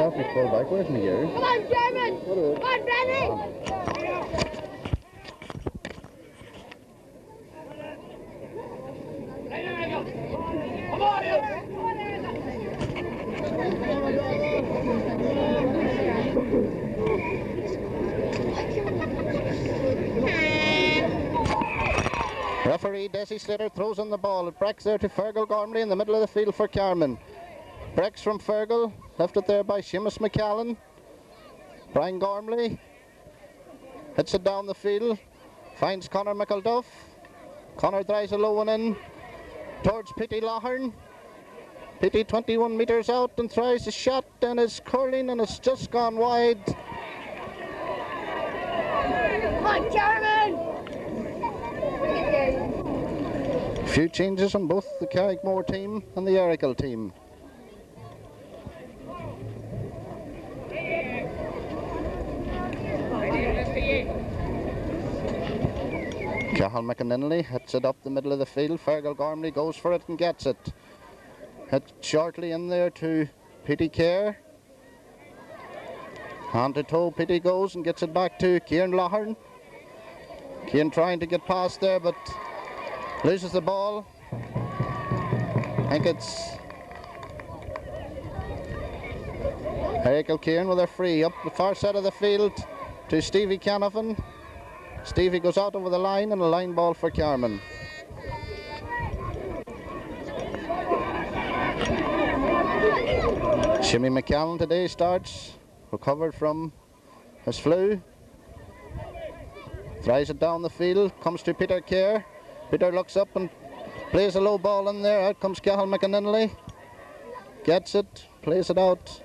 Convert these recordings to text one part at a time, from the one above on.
McCaffrey's full back. Where's McGeary? Come on, Sherman! Come on, Brennan! Come on, Referee Desi Slater throws on the ball. It breaks there to Fergal Gormley in the middle of the field for Carman. Breaks from Fergal, left it there by Seamus McCallan. Brian Gormley hits it down the field, finds Conor McElduff. Conor drives a low one in towards Pitty Lahern. Pitty 21 metres out and tries a shot and it's curling and it's just gone wide. Come on, German! A few changes on both the Carrickmore team and the Errigal team. Cathal McAninley hits it up the middle of the field. Fergal Gormley goes for it and gets it. Hit shortly in there to Pitty Kerr. Hand to toe, Pitty goes and gets it back to Ciaran Lahern. Ciaran trying to get past there but loses the ball. I think it's Errigal Ciaran with a free up the far side of the field to Stevie Canavan. Stevie goes out over the line and a line ball for Carman. Shimmy McCallan today starts, recovered from his flu. Throws it down the field, comes to Peter Kerr. Peter looks up and plays a low ball in there. Out comes Cathal McAninley. Gets it, plays it out.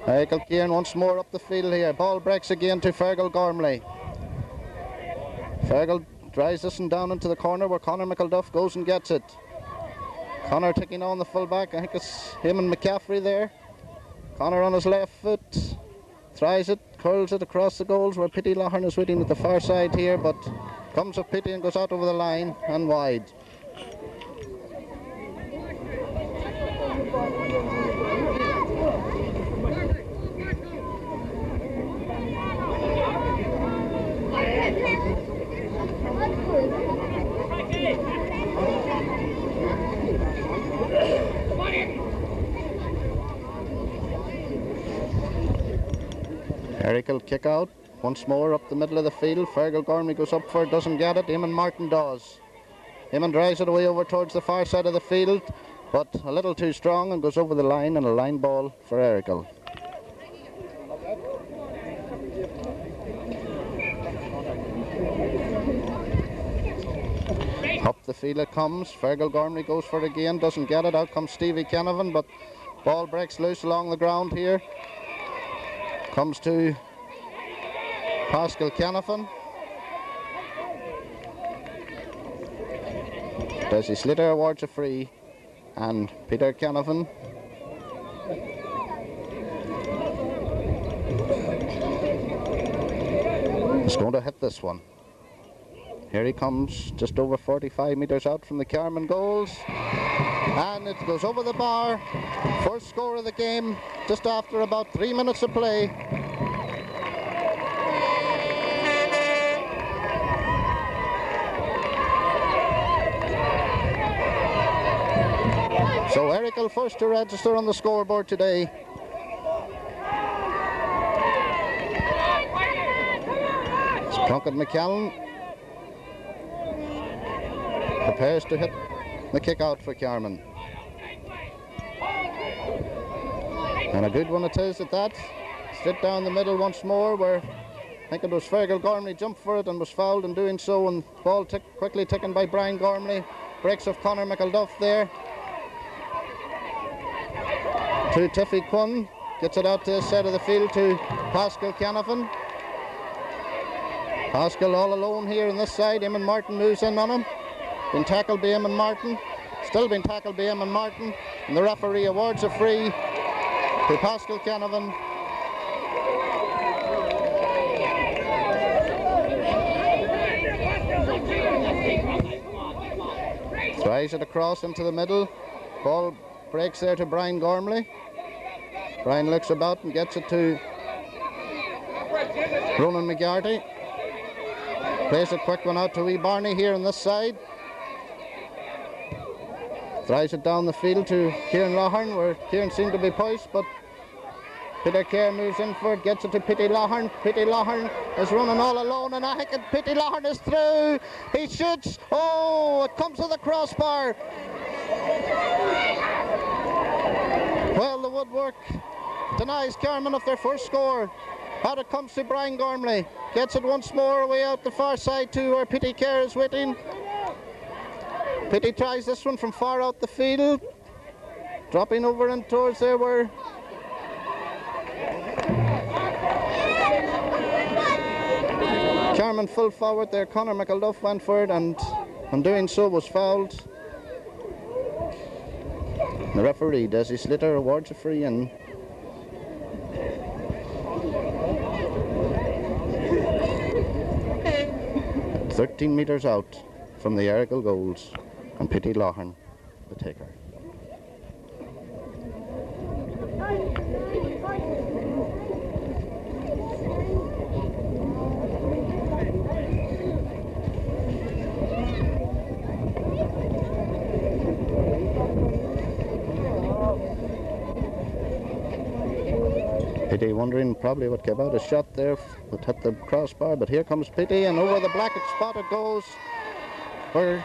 Errigal Ciaran once more up the field here. Ball breaks again to Fergal Gormley. Fergal drives this one down into the corner where Conor McElduff goes and gets it. Conor taking on the fullback. I think it's him and McCaffrey there. Conor on his left foot. Tries it, curls it across the goals where Pitty Lahern is waiting at the far side here, but comes up Pitty and goes out over the line and wide. Errigal kick out once more up the middle of the field. Fergal Gormley goes up for it, doesn't get it. Eamon Martin does. Eamon drives it away over towards the far side of the field, but a little too strong and goes over the line, and a line ball for Errigal. Up the field it comes. Fergal Gormley goes for it again, doesn't get it. Out comes Stevie Canavan, but ball breaks loose along the ground here. Comes to Pascal Canavan. Desi Slater awards a free, and Peter Canavan is going to hit this one. Here he comes, just over 45 metres out from the Carman goals, and it goes over the bar. First score of the game, just after about 3 minutes of play. So Errigal first to register on the scoreboard today. It's Plunkett McCallan. Prepares to hit the kick out for Carman. And a good one it is at that. Straight down the middle once more where I think it was Fergal Gormley jumped for it and was fouled in doing so, and ball quickly taken by Brian Gormley. Breaks of Conor McElduff there. To Tiffy Quinn. Gets it out to the side of the field to Pascal Canavan. Pascal all alone here on this side. Eamon Martin moves in on him. Been tackled by Eamon Martin. Still been tackled by Eamon Martin. And the referee awards a free to Pascal Canavan. Tries it across into the middle. Ball breaks there to Brian Gormley. Brian looks about and gets it to Ronan McGarty. Plays a quick one out to wee Barney here on this side. Drives it down the field to Kieran Lougharn, where Kieran seemed to be poised, but Peter Kerr moves in for it, gets it to Pitty Lougharn. Pitty Lougharn is running all alone, and I think Pitty Lougharn is through. He shoots. Oh, it comes to the crossbar. Well, the woodwork denies Carman of their first score. Out it comes to Brian Gormley. Gets it once more away out the far side to where Pitty Kerr is waiting. Pitty tries this one from far out the field. Dropping over and towards there where Carman full forward there. Conor McElduff went for it, and in doing so was fouled. The referee, Desi Slater, awards a free in. At 13 metres out from the Errigal goals, and Pitty Lougharn, the taker. Pitty wondering probably what came out. A shot there that hit the crossbar, but here comes Pitty, and over the blacked spot it goes, where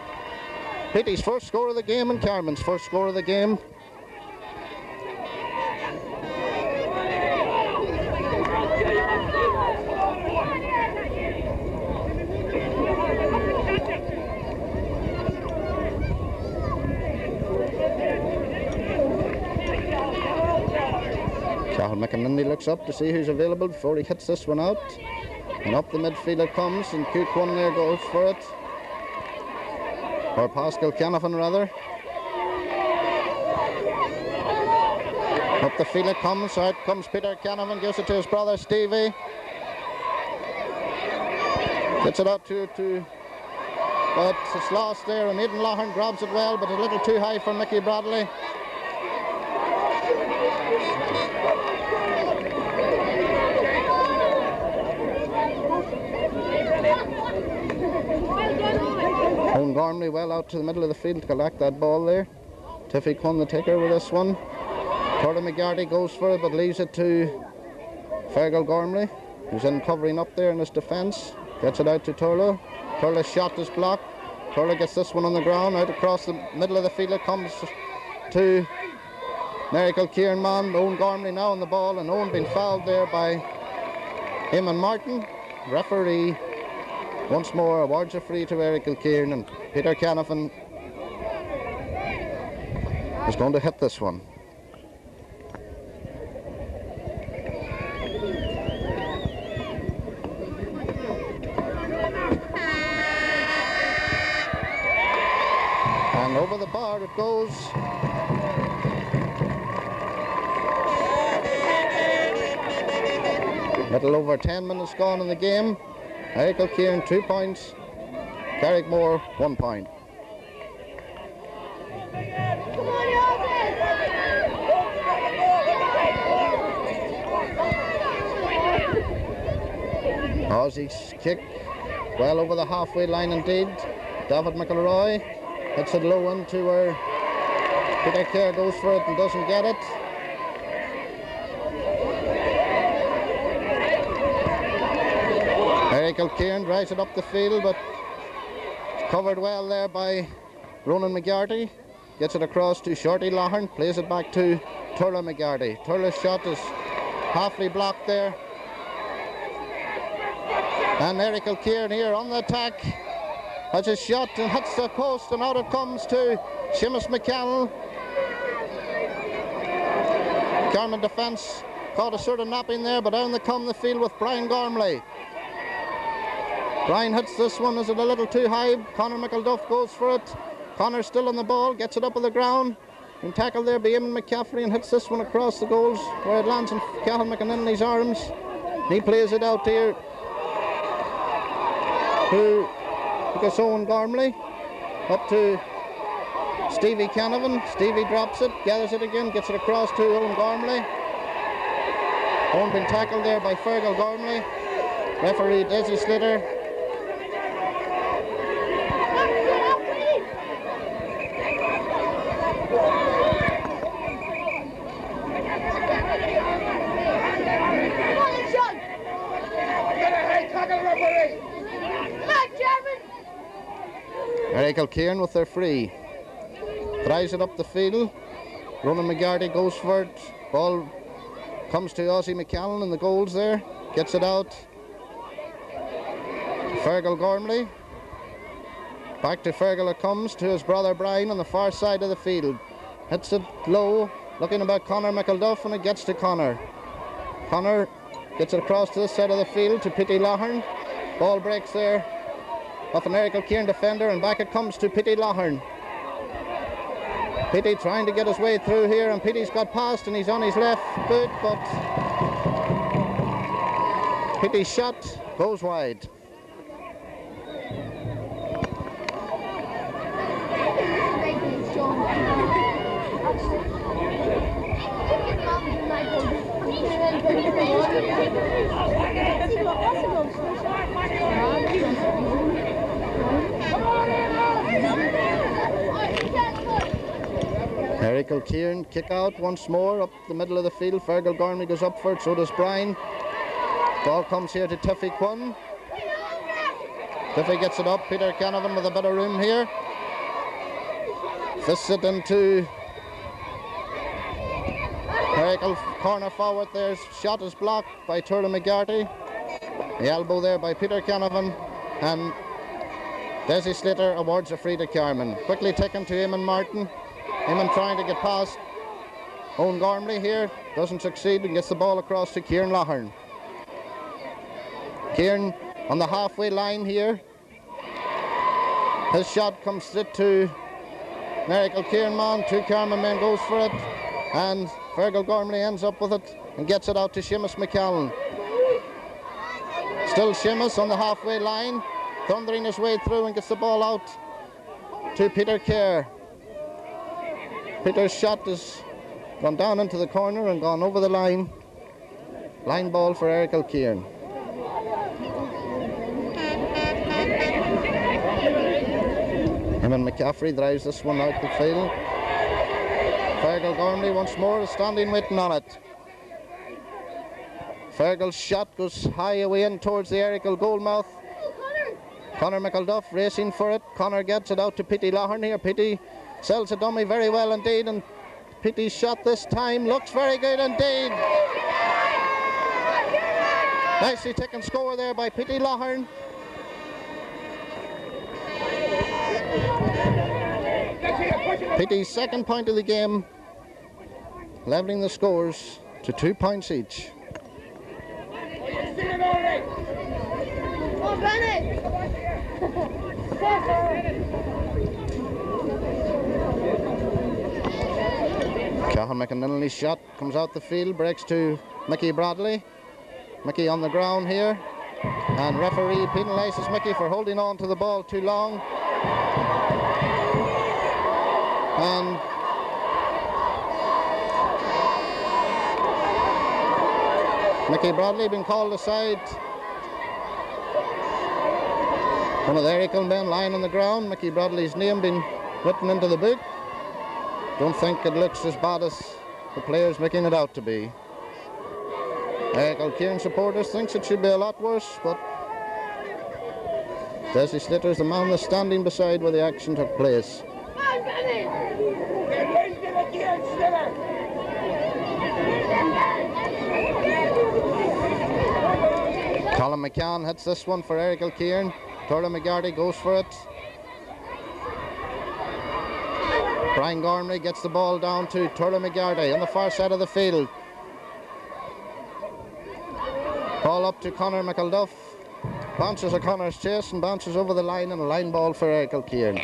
Pitty's first score of the game and Carman's first score of the game. Cathal McInerney looks up to see who's available before he hits this one out. And up the midfield it comes, and Cook one there goes for it. Or Pascal Canavan rather. Up the field it comes, out comes Peter Canavan, gives it to his brother Stevie. Gets it out to but it's lost there, and Aidan Lougharn grabs it well, but a little too high for Mickey Bradley. Owen Gormley well out to the middle of the field to collect that ball there. Tiffy Quinn the taker with this one. Turla McGarty goes for it, but leaves it to Errigal Gormley, who's in covering up there in his defence. Gets it out to Turla. Turla's shot is blocked. Turla gets this one on the ground. Out across the middle of the field it comes to Errigal Ciaran man. Owen Gormley now on the ball, and Owen being fouled there by Eamon Martin. Referee once more awards a free to Errigal Ciaran, and Peter Canavan is going to hit this one. And over the bar it goes. Little over 10 minutes gone in the game. Errigal Ciaran 2 points, Carrickmore 1 point. Aussie's kick well over the halfway line indeed. David McElroy hits it low into where Peter Kerr goes for it and doesn't get it. Errigal Ciaran drives it up the field, but it's covered well there by Ronan McGarty. Gets it across to Shorty Lougharn, plays it back to Turla McGarty. Turla's shot is halfly blocked there. And Errigal Ciaran here on the attack has a shot and hits the post, and out it comes to Seamus McCannell. Carman defence caught a sort of napping there, but down they come the field with Brian Gormley. Brian hits this one, is it a little too high? Conor McElduff goes for it. Conor still on the ball, gets it up on the ground. And tackled there by Eamon McCaffrey, and hits this one across the goals where it lands in Cathal McInerney's arms. And he plays it out here to Owen Gormley. Up to Stevie Canavan. Stevie drops it, gathers it again, gets it across to Owen Gormley. Owen been tackled there by Fergal Gormley. Referee Desi Slater. Errigal Ciaran with their free. Drives it up the field. Ronan McGarty goes for it. Ball comes to Ozzie McCallan in the goals there. Gets it out. Fergal Gormley. Back to Fergal it comes to his brother Brian on the far side of the field. Hits it low. Looking about Conor McElduff and it gets to Conor. Conor gets it across to this side of the field to Pitty Lahern. Ball breaks there off an Errigal Ciaran defender and back it comes to Pitty Lahern. Pitty trying to get his way through here and Pitty's got past and he's on his left foot, but Pitty's shot goes wide. Errigal Ciaran kick out once more up the middle of the field. Fergal Gormley goes up for it, so does Brian. Ball comes here to Tiffy Quinn. Tiffy gets it up. Peter Canavan with a bit of room here. Fists it into Errigal corner forward there. Shot is blocked by Turla McGarty. The elbow there by Peter Canavan. And Desi Slater awards a free to Carman. Quickly taken to Eamon Martin. Eamon trying to get past Owen Gormley here. Doesn't succeed and gets the ball across to Ciaran Lahern. Ciaran on the halfway line here. His shot comes straight to Errigal Ciaran man. Two Carman men goes for it. And Fergal Gormley ends up with it and gets it out to Seamus McCallan. Still Seamus on the halfway line, thundering his way through and gets the ball out to Peter Kerr. Peter's shot has gone down into the corner and gone over the line. Line ball for Errigal Ciaran. Eamon McCaffrey drives this one out the field. Fergal Gormley once more is standing waiting on it. Fergal's shot goes high away in towards the Errigal goal mouth. Conor McElduff racing for it. Conor gets it out to Pitty Lahern here. Pitty sells a dummy very well indeed, and Pitty's shot this time looks very good indeed. Nicely taken score there by Pitty Lahern. Pitty's second point of the game, levelling the scores to 2 points each. Cahan McInerney's shot comes out the field, breaks to Mickey Bradley. Mickey on the ground here, and referee penalises Mickey for holding on to the ball too long. And Mickey Bradley been called aside. One of the Errigal men lying on the ground. Mickey Bradley's name been written into the book. Don't think it looks as bad as the players making it out to be. Errigal Ciaran supporters thinks it should be a lot worse, but Desi Slater's the man that's standing beside where the action took place. Colin McCann hits this one for Errigal Ciaran. Turla McGarty goes for it. Brian Gormley gets the ball down to Turla McGarty on the far side of the field. Ball up to Conor McElduff. Bounces a Conor's chase and bounces over the line, and a line ball for Errigal Ciaran.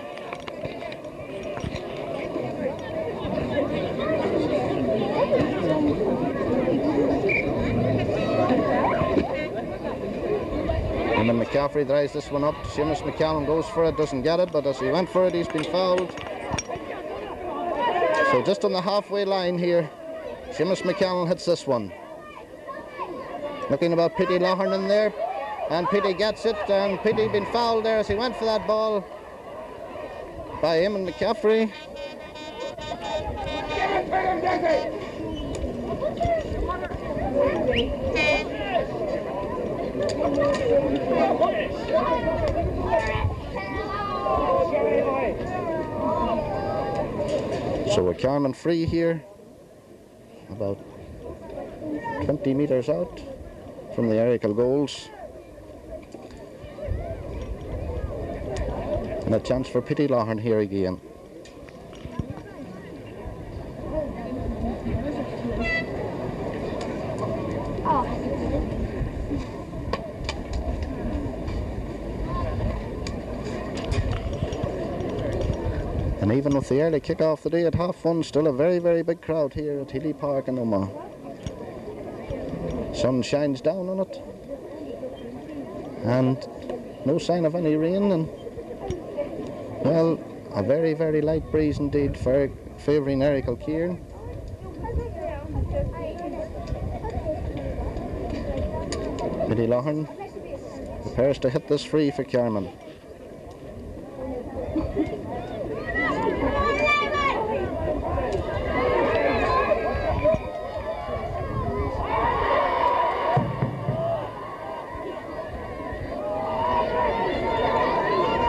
Eamon McCaffrey drives this one up. Seamus McCallum goes for it, doesn't get it, but as he went for it, he's been fouled. So just on the halfway line here, Seamus McCallum hits this one. Looking about Petey Lougharn in there, and Petey gets it, and Petey been fouled there as he went for that ball by Eamon McCaffrey. So a Carman free here, about 20 metres out from the Errigal goals. And a chance for Petey Lougharn here again. And even with the early kick-off today at 1:30, still a very, very big crowd here at Healy Park in Omagh. Sun shines down on it, and no sign of any rain, and well, a very, very light breeze indeed favouring Errigal Ciaran. Petey Lougharn prepares to hit this free for Carman.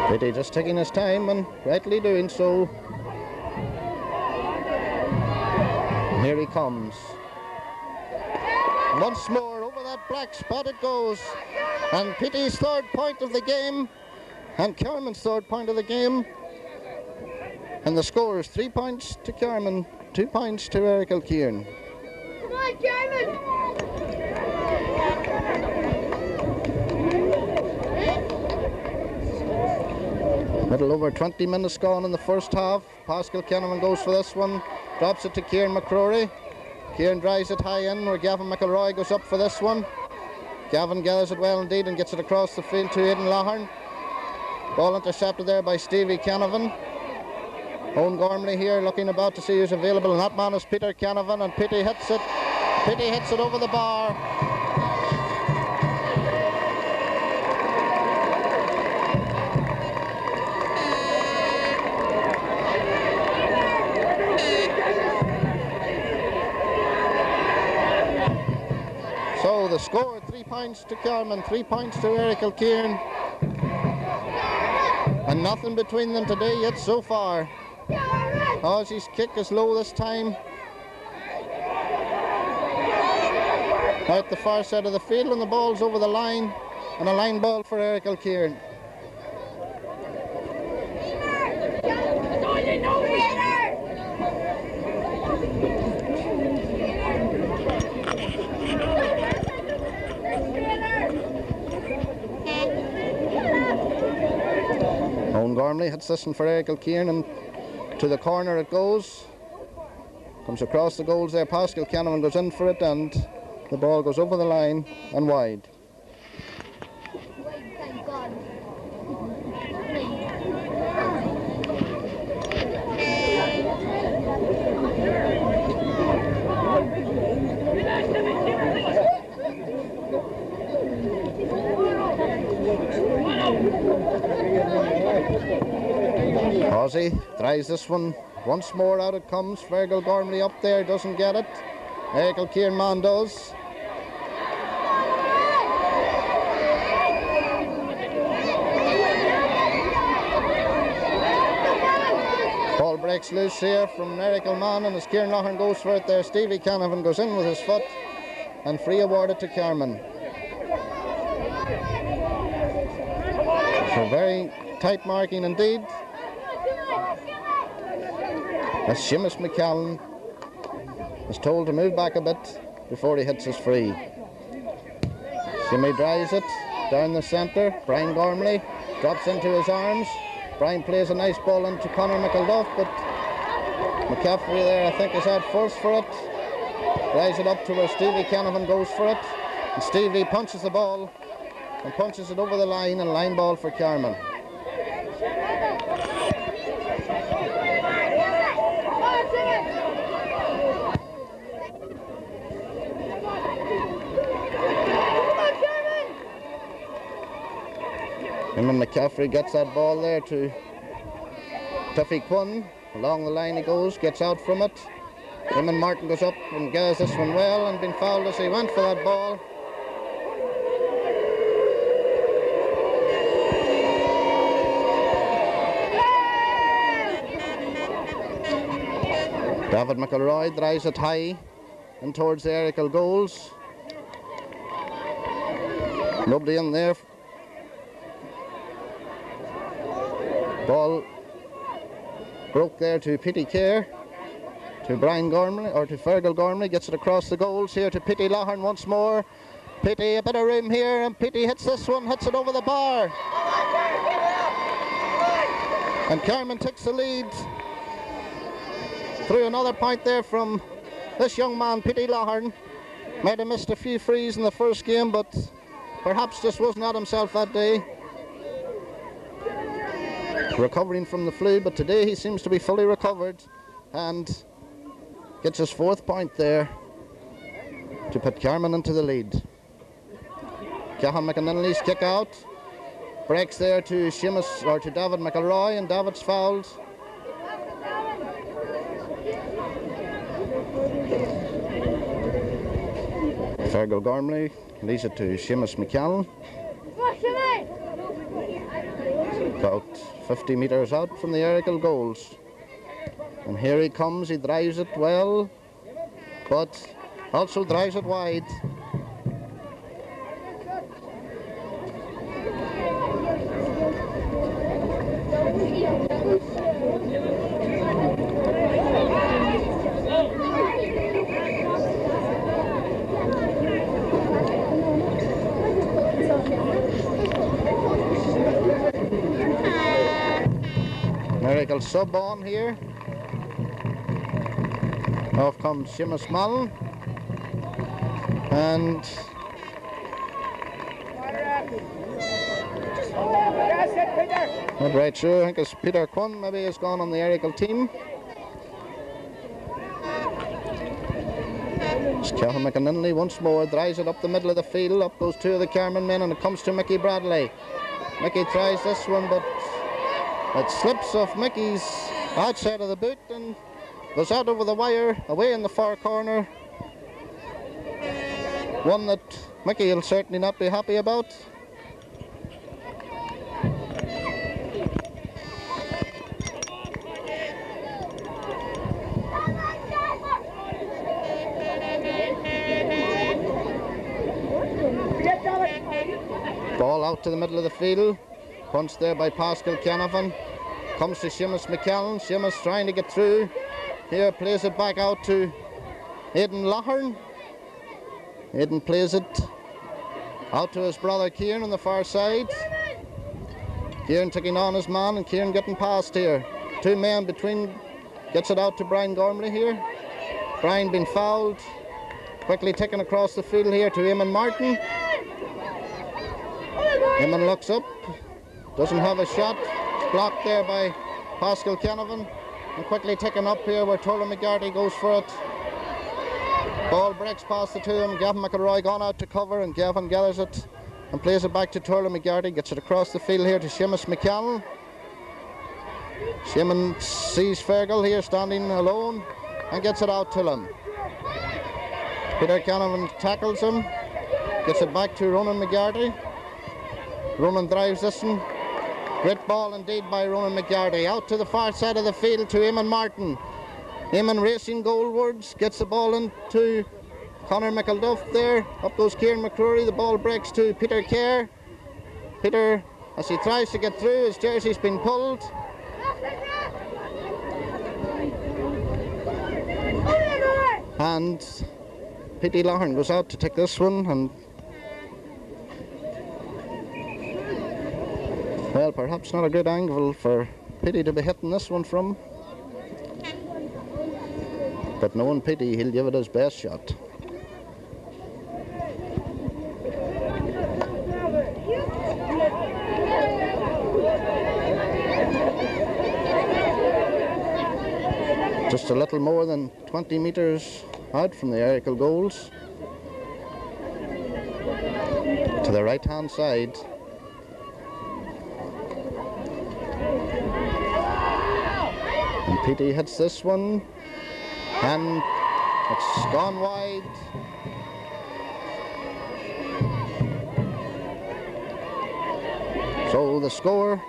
Petey just taking his time, and rightly doing so. And here he comes. Once more over that black spot it goes, and Petey's third point of the game, and Carman's third point of the game, and the score is 3 points to Carman, 2 points to Errigal Ciaran. Come on, Carman! Little over 20 minutes gone in the first half. Pascal Kenneman goes for this one, drops it to Kieran McCrory. Kieran drives it high in where Gavin McElroy goes up for this one. Gavin gathers it well indeed and gets it across the field to Aidan Lougharn. Ball intercepted there by Stevie Canavan. Owen Gormley here looking about to see who's available, and that man is Peter Canavan, and Petey hits it. Petey hits it over the bar. So the score, 3 points to Carman, 3 points to Errigal Ciaran. And nothing between them today yet so far. Ozzy's kick is low this time. Out the far side of the field, and the ball's over the line, and a line ball for Errigal Ciaran. Owen Gormley hits this one for Errigal Ciaran, and to the corner it goes. Comes across the goals there. Pascal Canavan goes in for it, and the ball goes over the line and wide. Thank God. Ozzy tries this one. Once more out it comes. Errigal Gormley up there, doesn't get it. Errigal Ciaran man does. Ball breaks loose here from Errigal man, and as Ciaran Lougharn goes for it there, Stevie Canavan goes in with his foot, and free awarded to Carman. So very tight marking indeed. As Seamus McCallum is told to move back a bit before he hits his free. Shimmy drives it down the centre. Brian Gormley drops into his arms. Brian plays a nice ball into Conor McElduff, but McCaffrey there I think is out first for it. Drives it up to where Stevie Canavan goes for it. And Stevie punches the ball and punches it over the line, and line ball for Carman. Eamon McCaffrey gets that ball there to Tuffy Quinn. Along the line he goes, gets out from it. Eamon Martin goes up and gathers this one well and been fouled as he went for that ball. David McElroy drives it high and towards the Errigal goals. Nobody in there. Ball broke there to Petey Kerr, to Brian Gormley, or to Fergal Gormley, gets it across the goals here to Petey Lahern once more. Petey, a bit of room here, and Petey hits this one, hits it over the bar. And Carman takes the lead through another point there from this young man, Petey Lahern. Might have missed a few frees in the first game, but perhaps just wasn't at himself that day. Recovering from the flu, but today he seems to be fully recovered and gets his 4th point there to put Carman into the lead. Cahan McInerney's kick out breaks there to Seamus, or to David McElroy, and David's fouled. Fergal Gormley leaves it to Seamus McCallan. About 50 metres out from the Errigal goals. And here he comes, he drives it well, but also drives it wide. Errigal sub on here. Off comes Seamus Mullen. And not right sure, I think it's Peter Quinn maybe has gone on the Errigal team. It's Cahan McInerney once more, drives it up the middle of the field, up goes 2 of the Carman men, and it comes to Mickey Bradley. Mickey tries this one, but it slips off Mickey's outside of the boot and goes out over the wire, away in the far corner. One that Mickey will certainly not be happy about. Ball out to the middle of the field. Punched there by Pascal Canavan. Comes to Seamus McCallan. Seamus trying to get through. Here plays it back out to Aidan Lahern. Aidan plays it out to his brother Kieran on the far side. Kieran taking on his man and Kieran getting past here. 2 men between, gets it out to Brian Gormley here. Brian being fouled. Quickly taken across the field here to Eamon Martin. Eamon looks up, doesn't have a shot. It's blocked there by Pascal Canavan. And quickly taken up here where Turlough McGarty goes for it. Ball breaks past the 2 of them. Gavin McElroy gone out to cover, and Gavin gathers it and plays it back to Turlough McGarty. Gets it across the field here to Seamus McCallan. Seamus sees Fergal here standing alone and gets it out to him. Peter Canavan tackles him, gets it back to Ronan McGarty. Ronan drives this one. Great ball indeed by Ronan McGarty. Out to the far side of the field to Eamon Martin. Eamon racing goalwards, gets the ball into Conor McElduff there. Up goes Kieran McCrory. The ball breaks to Peter Kerr. Peter, as he tries to get through, his jersey's been pulled. And Petey Lahern goes out to take this one, and well, perhaps not a good angle for Petey to be hitting this one from. But knowing Petey, he'll give it his best shot. Just a little more than 20 metres out from the Errigal goals. To the right hand side. Petey hits this one, and it's gone wide. So the score,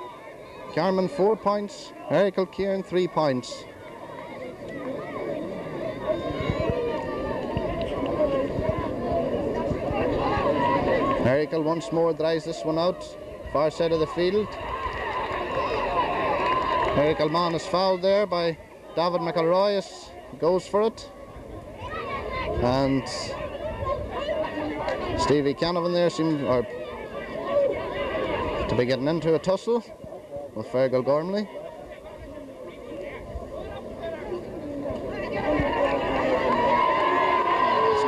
Carman 4 points, Errigal Ciaran 3 points. Errigal once more drives this one out, far side of the field. Errigal man is fouled there by David McElroy, goes for it. And Stevie Canavan there seems to be getting into a tussle with Errigal Gormley.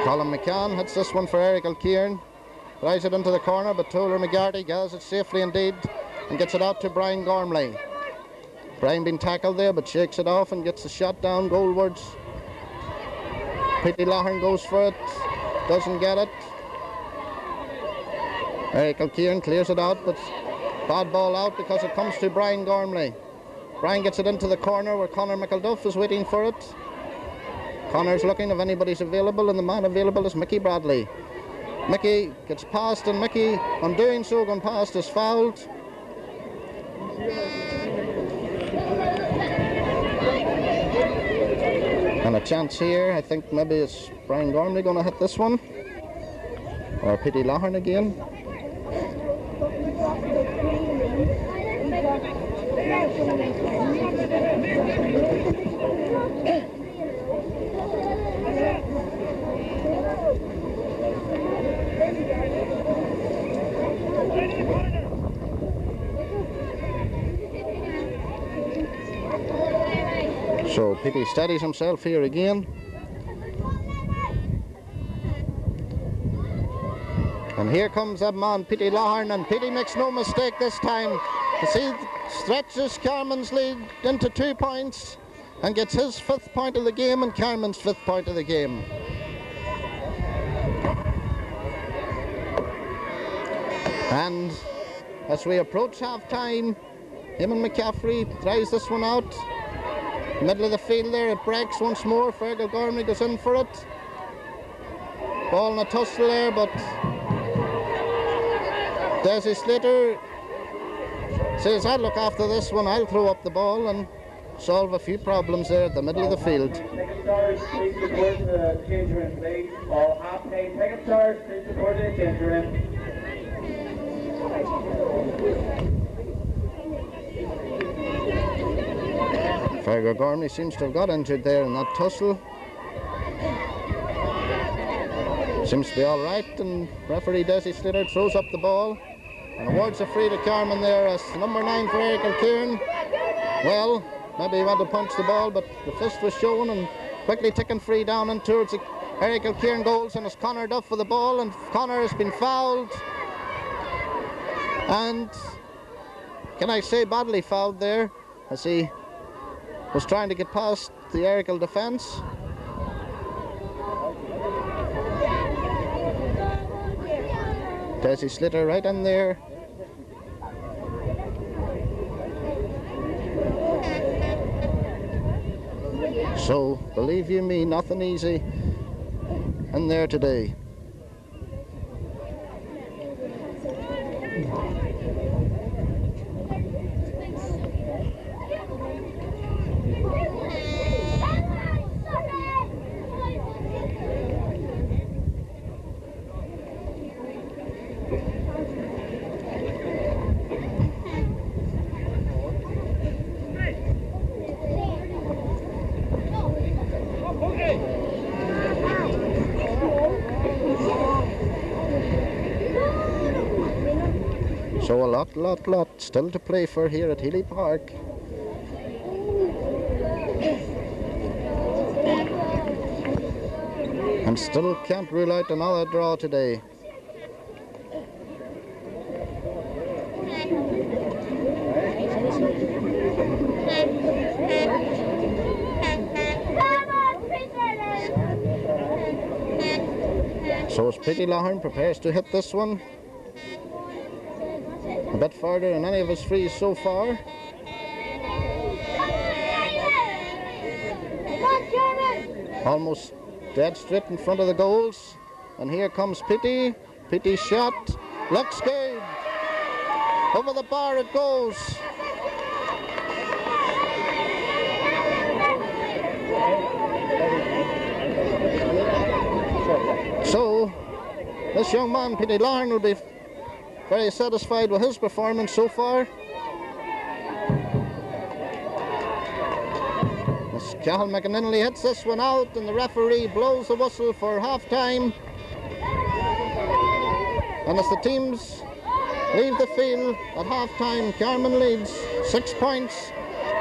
Colin McCann hits this one for Errigal Ciaran. Drives it into the corner, but Toler McGarty gathers it safely indeed and gets it out to Brian Gormley. Brian being tackled there, but shakes it off and gets the shot down goalwards. Petey Loughearn goes for it, doesn't get it. Errigal Ciaran clears it out, but bad ball out because it comes to Brian Gormley. Brian gets it into the corner where Conor McElduff is waiting for it. Conor's looking if anybody's available, and the man available is Mickey Bradley. Mickey gets past, and Mickey, on doing so, going past, is fouled. And a chance here, I think maybe it's Brian Gormley going to hit this one. Or Petey Loughearn again. So Petey steadies himself here again. And here comes that man, Petey Loughearn, and Petey makes no mistake this time. You see, stretches Carman's lead into 2 points and gets his 5th point of the game and Carman's 5th point of the game. And as we approach half-time, Eamon McCaffrey tries this one out. Middle of the field there, it breaks once more. Errigal Gormley goes in for it. Ball in a tussle there, but Desi Slater says, I'll look after this one, I'll throw up the ball and solve a few problems there at the middle of the field. Second stars, please support the change room, please. All half-time second stars, please support the change room. Errigal Gormley seems to have got injured there in that tussle. Seems to be all right, and referee Desi Slater throws up the ball and awards a free to Carman there as number 9 for Errigal Ciaran. Well, maybe he went to punch the ball, but the fist was shown, and quickly taken free down and towards the Errigal Ciaran goals, and it's Conor Duff with the ball, and Conor has been fouled. And can I say badly fouled there, as he was trying to get past the Errigal defence. Desi Slater right in there. So, believe you me, nothing easy in there today. So a lot still to play for here at Healy Park. And still can't rule out another draw today. So as Petey Loughearn prepares to hit this one a bit further than any of his frees so far. almost dead straight in front of the goals. And here comes Pitty. Pitty's shot looks good. Over the bar it goes. So this young man, Pitty Larn, will be very satisfied with his performance so far. As Cathal McAninley hits this one out and the referee blows the whistle for half time. And as the teams leave the field at half time, Carman leads 6 points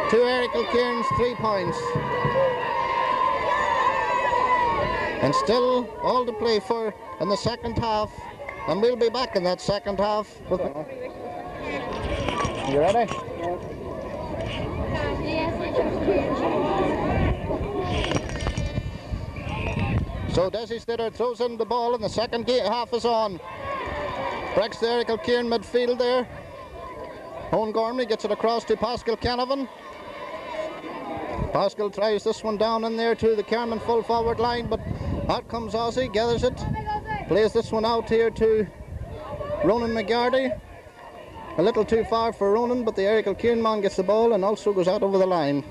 to Errigal Ciaran's 3 points. And still all to play for in the second half, and we'll be back in that second half. You ready? So Desi Slater throws in the ball and the second half is on. Breaks the Errigal Ciaran midfield there. Owen Gormley gets it across to Pascal Canavan. Pascal tries this one down in there to the Carman full forward line, but out comes Ozzy, gathers it, plays this one out here to Ronan McGarty. A little too far for Ronan, but the Errigal Ciaran man gets the ball and also goes out over the line.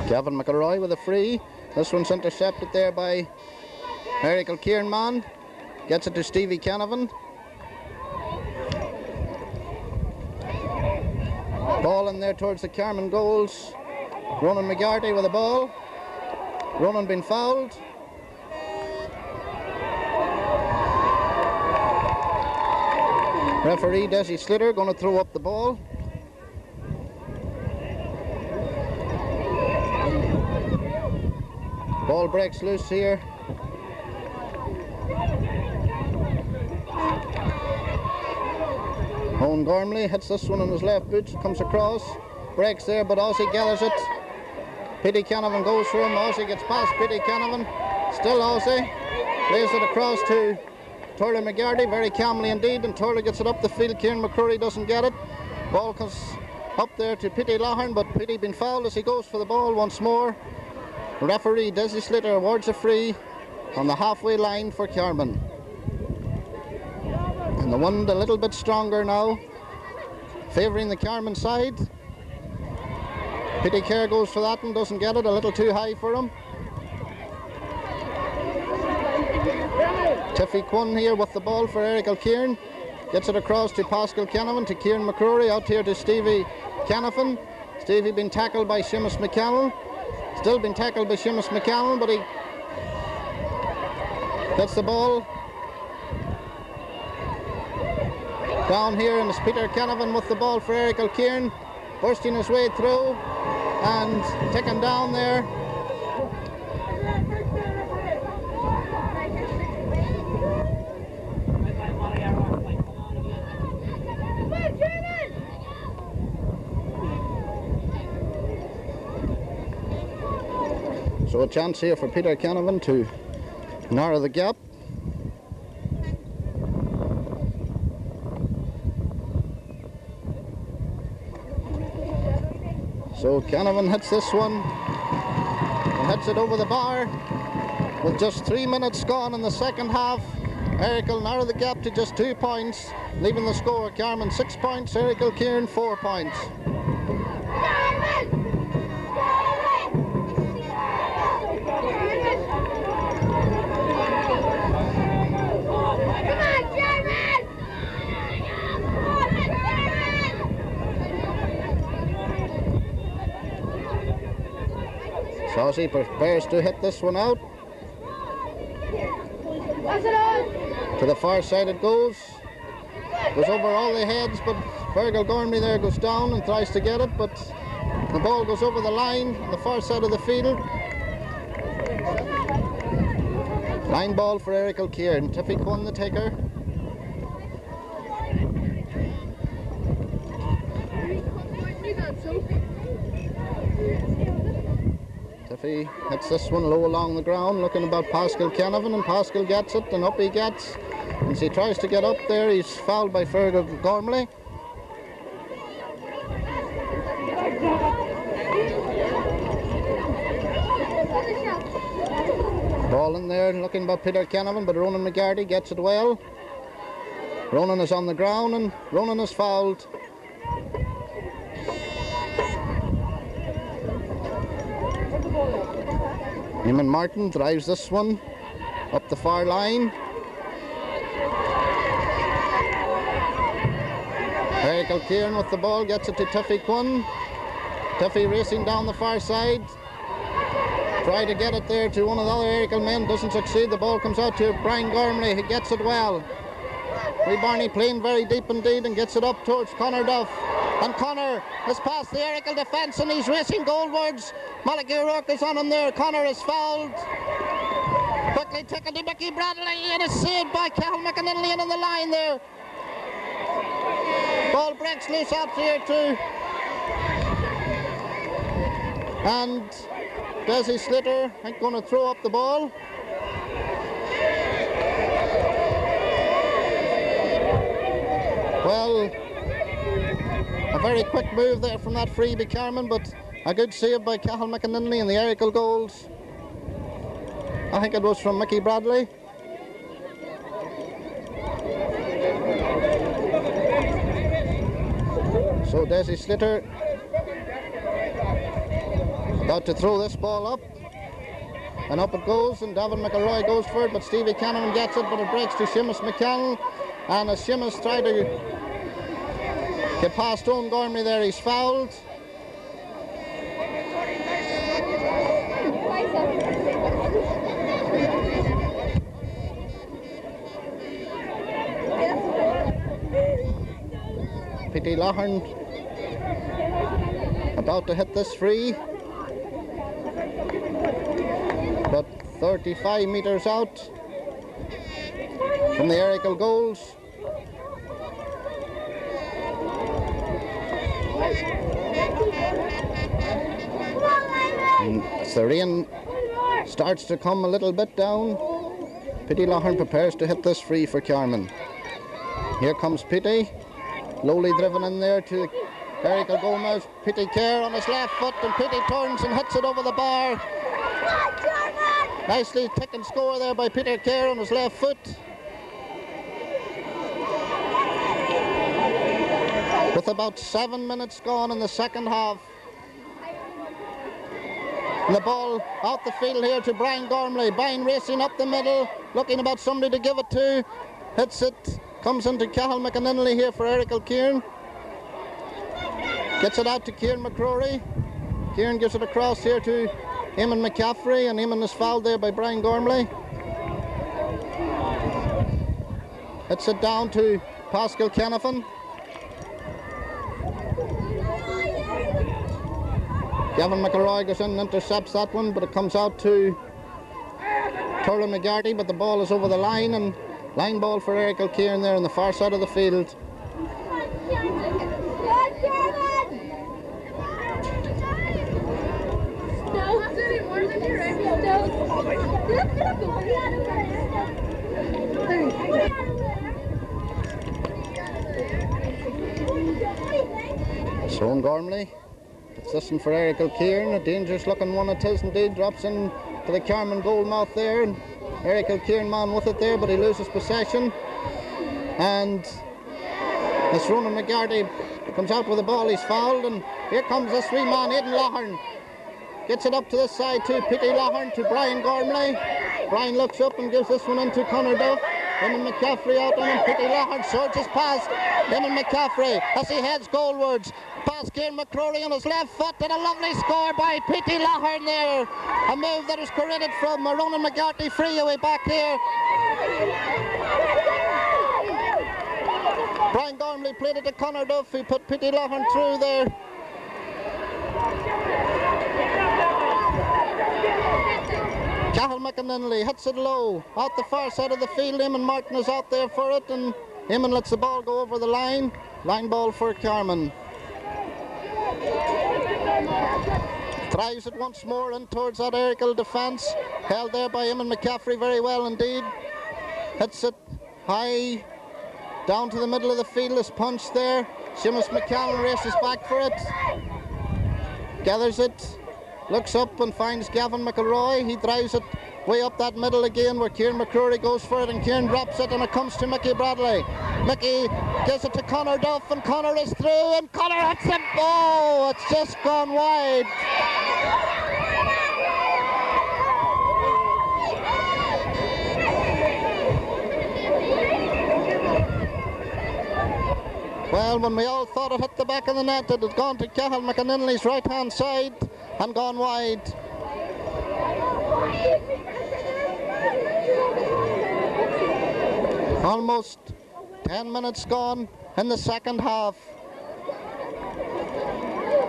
Gavin McElroy with a free. This one's intercepted there by Errigal Ciaran man. Gets it to Stevie Canavan. Ball in there towards the Carman goals. Ronan McGarty with the ball. Ronan been fouled. Referee Desi Slater going to throw up the ball. Ball breaks loose here. Owen Gormley hits this one on his left boot, comes across, breaks there, but Ozzy gathers it. Pitty Canavan goes for him. Ozzy gets past Pitty Canavan. Still Ozzy. Plays it across to Turley McGarty, very calmly indeed, and Turley gets it up the field. Kieran McCrory doesn't get it. Ball comes up there to Pitty Lahern, but Pitty been fouled as he goes for the ball once more. Referee Desi Slater awards a free on the halfway line for Carman. And the wind a little bit stronger now, favouring the Carman side. Pitty Kerr goes for that and doesn't get it, a little too high for him. Tiffy Quinn here with the ball for Errigal Ciaran. Gets it across to Pascal Canavan, to Kieran McCrory, out here to Stevie Canavan. Stevie been tackled by Seamus McCallum. Still been tackled by Seamus McCallum, but he gets the ball. Down here, and it's Peter Canavan with the ball for Errigal Ciaran, bursting his way through and taken down there. So a chance here for Peter Canavan to narrow the gap. So Canavan hits this one and hits it over the bar with just 3 minutes gone in the second half. Errigal narrow the gap to just 2 points, leaving the score Carman 6 points, Errigal Ciaran 4 points. Saucy prepares to hit this one out. To the far side it goes. Goes over all the heads, but Errigal Gormley there goes down and tries to get it, but the ball goes over the line on the far side of the field. Line ball for Errigal Ciaran. Tiffy Quinn the taker. Tiffy hits this one low along the ground, looking about Pascal Canavan, and Pascal gets it, and up he gets. As he tries to get up there, he's fouled by Fergal Gormley. Ball in there, looking by Peter Canavan, but Ronan McGarty gets it well. Ronan is on the ground and Ronan is fouled. Eamon Martin drives this one up the far line. Errigal Ciaran with the ball, gets it to Tuffy Quinn. Tuffy racing down the far side. Try to get it there to one of the other Errigal men, doesn't succeed. The ball comes out to Brian Gormley, he gets it well. Wee Barney playing very deep indeed and gets it up towards Conor Duff. And Conor has passed the Errigal defence and he's racing goalwards. Malachy O'Rourke is on him there. Conor is fouled. Quickly taken to Mickey Bradley and is saved by Cathal McAninley on the line there. Ball breaks loose out here too. And Desi Slater ain't going to throw up the ball. Well, a very quick move there from that freebie Carmen, but a good save by Cathal McAninley and the Errigal goals. I think it was from Mickey Bradley. So Desi Slater about to throw this ball up, and up it goes, and Davin McElroy goes for it, but Stevie Cannon gets it, but it breaks to Seamus McCannell, and as Seamus tried to get past Owen Gormley there, he's fouled. P.T. Lougharn about to hit this free, but 35 metres out from the Errigal goals. And as the rain starts to come a little bit down, P.T. Lougharn prepares to hit this free for Carman. Here comes P.T. Lowly driven in there to Errigal Gomez. P.T. Kerr on his left foot, and P.T. turns and hits it over the bar. Nicely taken score there by Peter Kerr on his left foot. With about 7 minutes gone in the second half. And the ball out the field here to Brian Gormley. Brian racing up the middle, looking about somebody to give it to. Hits it, comes into Cathal McAninley here for Errigal Ciaran. Gets it out to Kieran McCrory. Kieran gives it across here to Eamon McCaffrey, and Eamon is fouled there by Brian Gormley. Hits it down to Pascal Canavan. Gavin McElroy goes in and intercepts that one, but it comes out to Turlin McGarty, but the ball is over the line, and line ball for Errigal Ciaran there on the far side of the field. Sean Gormley, it's this one for Errigal Ciaran, a dangerous looking one it is indeed, drops in to the Carman goal mouth there, and Errigal Ciaran man with it there, but he loses possession, and as Ronan McGarty comes out with the ball, he's fouled, and here comes this wee man, Aidan Lougharn. Gets it up to this side to P.T. Lougharn to Brian Gormley. Brian looks up and gives this one into Conor Duff. Eamon McCaffrey out on him. P.T. Lougharn surges past Eamon McCaffrey as he heads goalwards. Past Kieran McCrory on his left foot, and a lovely score by P.T. Lougharn there. A move that is created from Ronan McGarty free away back here. Brian Gormley played it to Conor Duff. He put P.T. Lougharn through there. Cathal McAninley hits it low, out the far side of the field. Eamon Martin is out there for it, and Eamon lets the ball go over the line. Line ball for Carman. Drives it once more in towards that Errigal defence. Held there by Eamon McCaffrey very well indeed. Hits it high, down to the middle of the field is punched there. Seamus McCallum races back for it, gathers it, looks up and finds Gavin McElroy. He drives it way up that middle again where Kieran McCrory goes for it, and Kieran drops it and it comes to Mickey Bradley. Mickey gives it to Conor Duff and Conor is through and Conor hits it. Oh, it's just gone wide. Well, when we all thought it hit the back of the net, it had gone to Cathal McAninley's right-hand side and gone wide. Almost 10 minutes gone in the second half.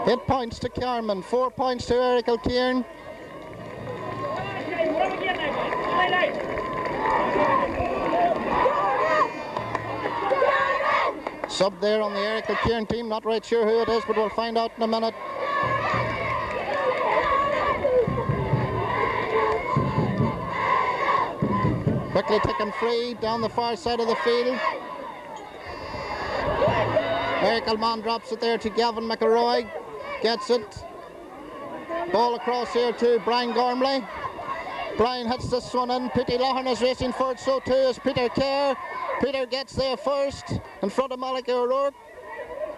8 points to Carman, 4 points to Errigal Ciaran. Sub there on the Errigal Ciaran team, not right sure who it is, but we'll find out in a minute. Quickly taken free down the far side of the field. Errigal man drops it there to Gavin McElroy, gets it. Ball across here to Brian Gormley. Brian hits this one in. Peter Loughlin is racing for it, so too is Peter Kerr. Peter gets there first in front of Malachy O'Rourke.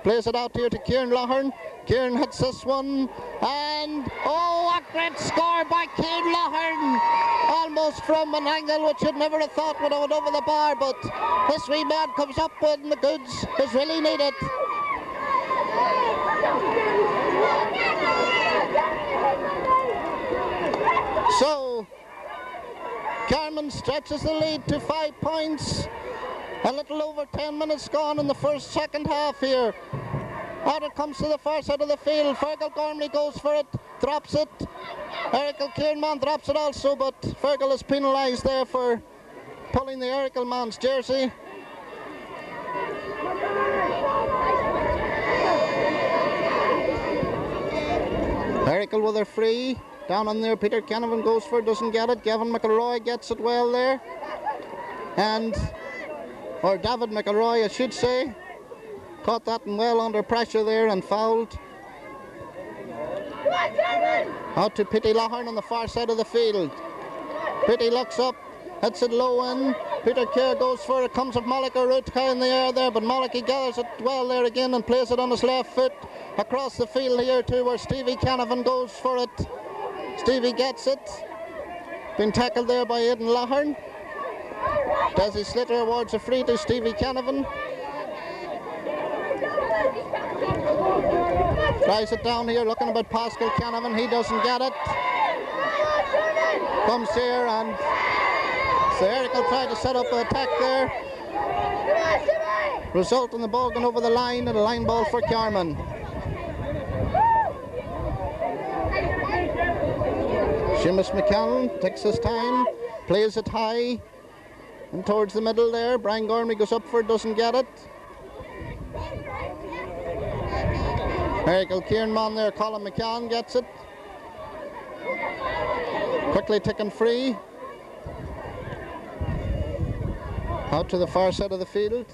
Plays it out here to Kieran Loughlin. Kieran hits this one, and oh, a great score by Kieran Loughlin! Almost from an angle which you'd never have thought would have went over the bar, but this wee man comes up when the goods is really needed. So, Carman stretches the lead to 5 points. A little over 10 minutes gone in the second half here. Out it comes to the far side of the field. Fergal Gormley goes for it, drops it. Errigal Ciaran man drops it also, but Fergal is penalised there for pulling the Errigal man's jersey. Errigal with her free. Down on there, Peter Canavan goes for it, doesn't get it. Gavin McElroy gets it well there. Or David McElroy, I should say. Caught that and well under pressure there and fouled. Out to Petey Loughlin on the far side of the field. Petey looks up, hits it low in. Peter Kerr goes for it, comes up Malachy O'Rourke high in the air there, but Malachy gathers it well there again and plays it on his left foot. Across the field here too, where Stevie Canavan goes for it. Stevie gets it. Been tackled there by Aidan Loughlin. Desi Slitter awards a free to Stevie Canavan. Tries it down here, looking about Pascal Canavan. He doesn't get it. Comes here and so Errigal tried to set up an attack there. Result in the ball going over the line and a line ball for Carman. Seamus McCallum takes his time, plays it high and towards the middle there. Brian Gormley goes up for it, doesn't get it. Errigal Ciaran man there, Colin McCann gets it. Quickly taken free. Out to the far side of the field.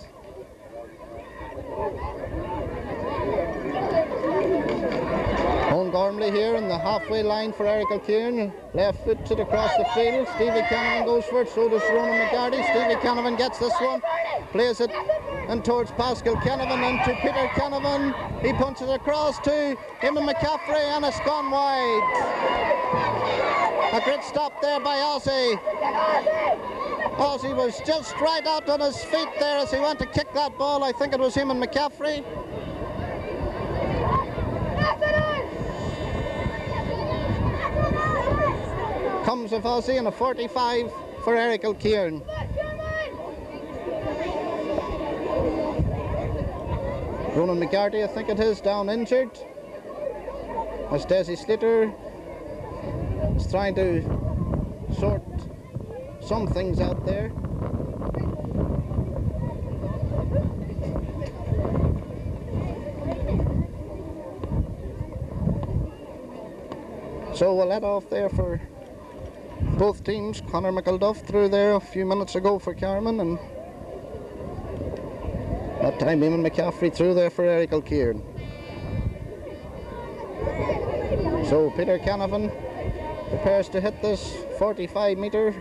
Owen Gormley here in the halfway line for Errigal Ciaran. Left foot to the across the field. Stevie Canavan goes for it, so does Ronan McGarty. Stevie Canavan gets this one. Plays it in towards Pascal Canavan and to Peter Canavan. He punches across to Eamon McCaffrey and it's gone wide. A great stop there by Ozzy. Ozzy was just right out on his feet there as he went to kick that ball. I think it was Eamon McCaffrey. Comes of Ozzy and a 45 for Errigal Ciaran. Ronan McGarty, I think it is, down injured. As Desi Slitter is trying to sort some things out there. So we'll let off there for both teams. Conor McElduff through there a few minutes ago for Carman, and That time Eamon McCaffrey through there for Errigal Ciaran. So Peter Canavan prepares to hit this 45-metre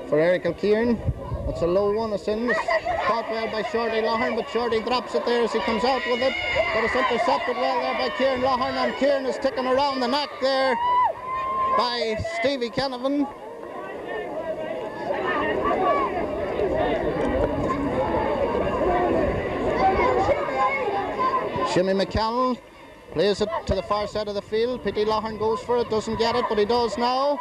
for Errigal Ciaran. It's a low one, it's in. It's caught well by Shorty Lougharn, but Shorty drops it there as he comes out with it. But it's intercepted well there by Ciaran Lougharn, and Ciaran is ticking around the neck there by Stevie Canavan. Jimmy McCallum plays it to the far side of the field. Petey Lougharn goes for it, doesn't get it, but he does now.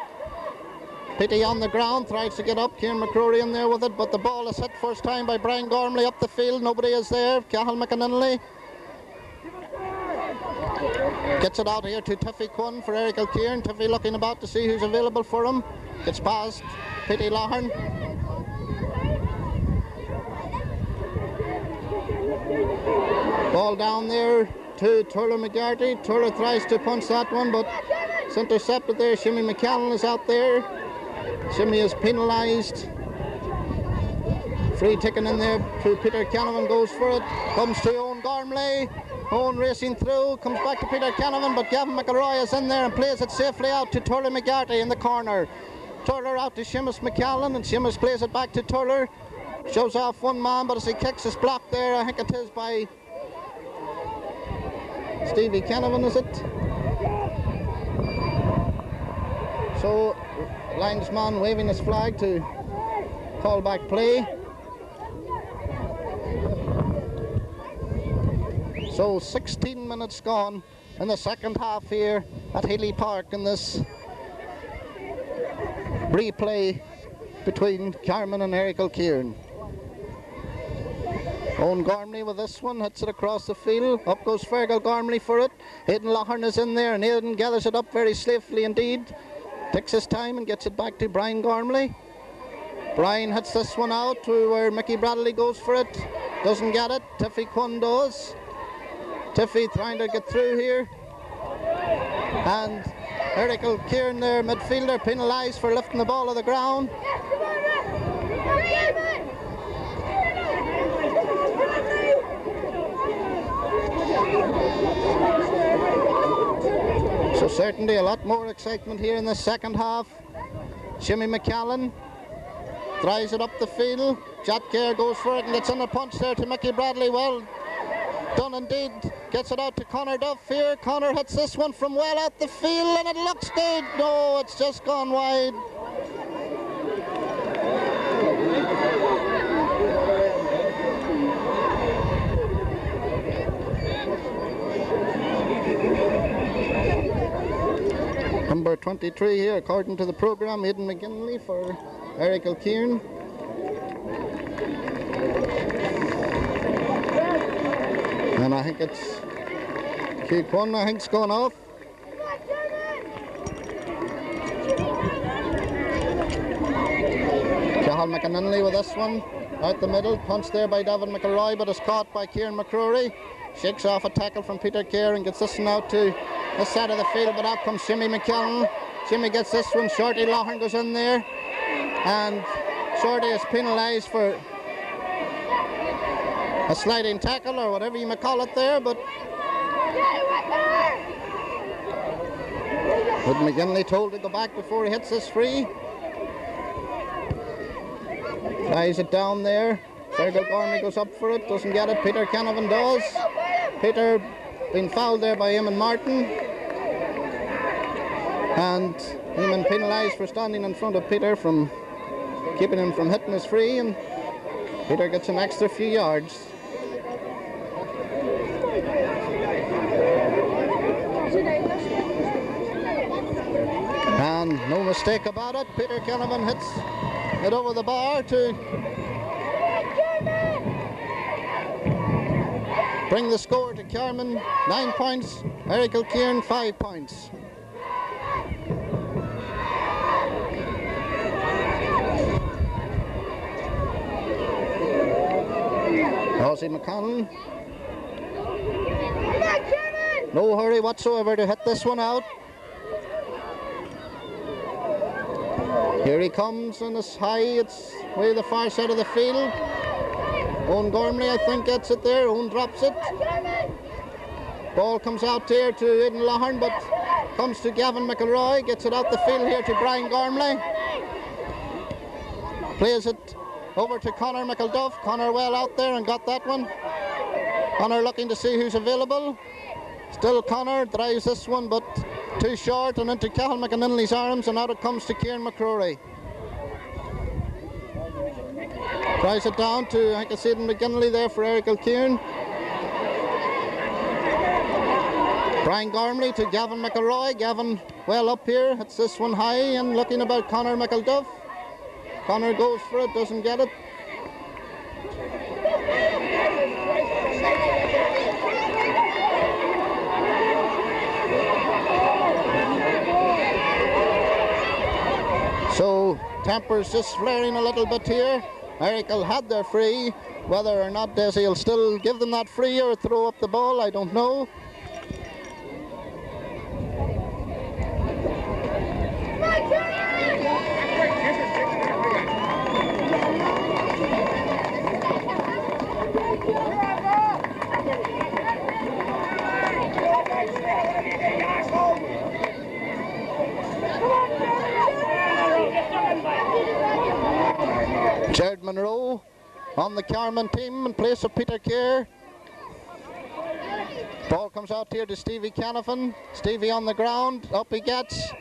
Petey on the ground, tries to get up. Kieran McCrory in there with it, but the ball is hit first time by Brian Gormley up the field. Nobody is there. Cathal McAninley gets it out here to Tiffy Quinn for Errigal Ciaran. Tiffy looking about to see who's available for him. Gets past Petey Lougharn. Ball down there to Turler McGarty. Turler tries to punch that one, but it's intercepted there. Shimmy McCallum is out there. Shimmy is penalised. Free ticking in there to Peter Canavan, goes for it. Comes to Owen Gormley. Owen racing through, comes back to Peter Canavan, but Gavin McElroy is in there and plays it safely out to Turler McGarty in the corner. Turler out to Seamus McCallum, and Seamus plays it back to Turler. Shows off one man, but as he kicks his block there, I think it is by Stevie Canavan, is it? So, linesman waving his flag to call back play. So 16 minutes gone in the second half here at Healy Park in this replay between Carman and Errigal Ciaran. Owen Gormley with this one, hits it across the field. Up goes Fergal Gormley for it. Aidan Lougharn is in there, and Aidan gathers it up very safely indeed. Takes his time and gets it back to Brian Gormley. Brian hits this one out to where Mickey Bradley goes for it. Doesn't get it. Tiffy Quinn does. Tiffy trying to get through here. And Errigal Ciaran, their midfielder, penalised for lifting the ball of the ground. So certainly a lot more excitement here in the second half. Jimmy McCallum tries it up the field. Jack Kerr goes for it and gets in a punch there to Mickey Bradley. Well done indeed. Gets it out to Conor Duff here. Conor hits this one from well out the field and it looks good. No, it's just gone wide. Number 23 here, according to the programme, Aidan McGinley for Errigal Ciaran. And I think it's Q1, I think's gone off. Cathal McAninley with this one, out the middle, punched there by Davin McElroy, but is caught by Kieran McCrory. Shakes off a tackle from Peter Kerr and gets this one out to this side of the field, but out comes Jimmy McCallum. Jimmy gets this one, Shorty Lougharn goes in there, and Shorty is penalised for a sliding tackle or whatever you may call it there, but with McGinley told to go back before he hits this free. Tries it down there. Fergal Gormley goes up for it, doesn't get it. Peter Canavan does. Peter being fouled there by Eamon Martin. And Eamon penalised for standing in front of Peter, from keeping him from hitting his free, and Peter gets an extra few yards. And no mistake about it, Peter Canavan hits it over the bar to bring the score to Carman, 9 points, Errigal Ciaran 5 points. Ozzy McConnell. No hurry whatsoever to hit this one out. Here he comes and it's high, it's way the far side of the field. Owen Gormley I think gets it there, Owen drops it. Ball comes out here to Aidan Lougharn, but comes to Gavin McElroy, gets it out the field here to Brian Gormley. Plays it over to Conor McElduff. Conor well out there and got that one. Conor looking to see who's available. Still Conor drives this one, but too short and into Cathal McAninley's arms, and out it comes to Kieran McCrory. Tries it down to, I can see it in McGinley there for Errigal Ciaran. Brian Gormley to Gavin McElroy. Gavin well up here, hits this one high and looking about Conor McElduff. Conor goes for it, doesn't get it. So temper's just flaring a little bit here. Errigal had their free. Whether or not Desi will still give them that free or throw up the ball, I don't know. Jared Monroe on the Carman team in place of Peter Kerr. Ball comes out here to Stevie Canavan. Stevie on the ground, up he gets.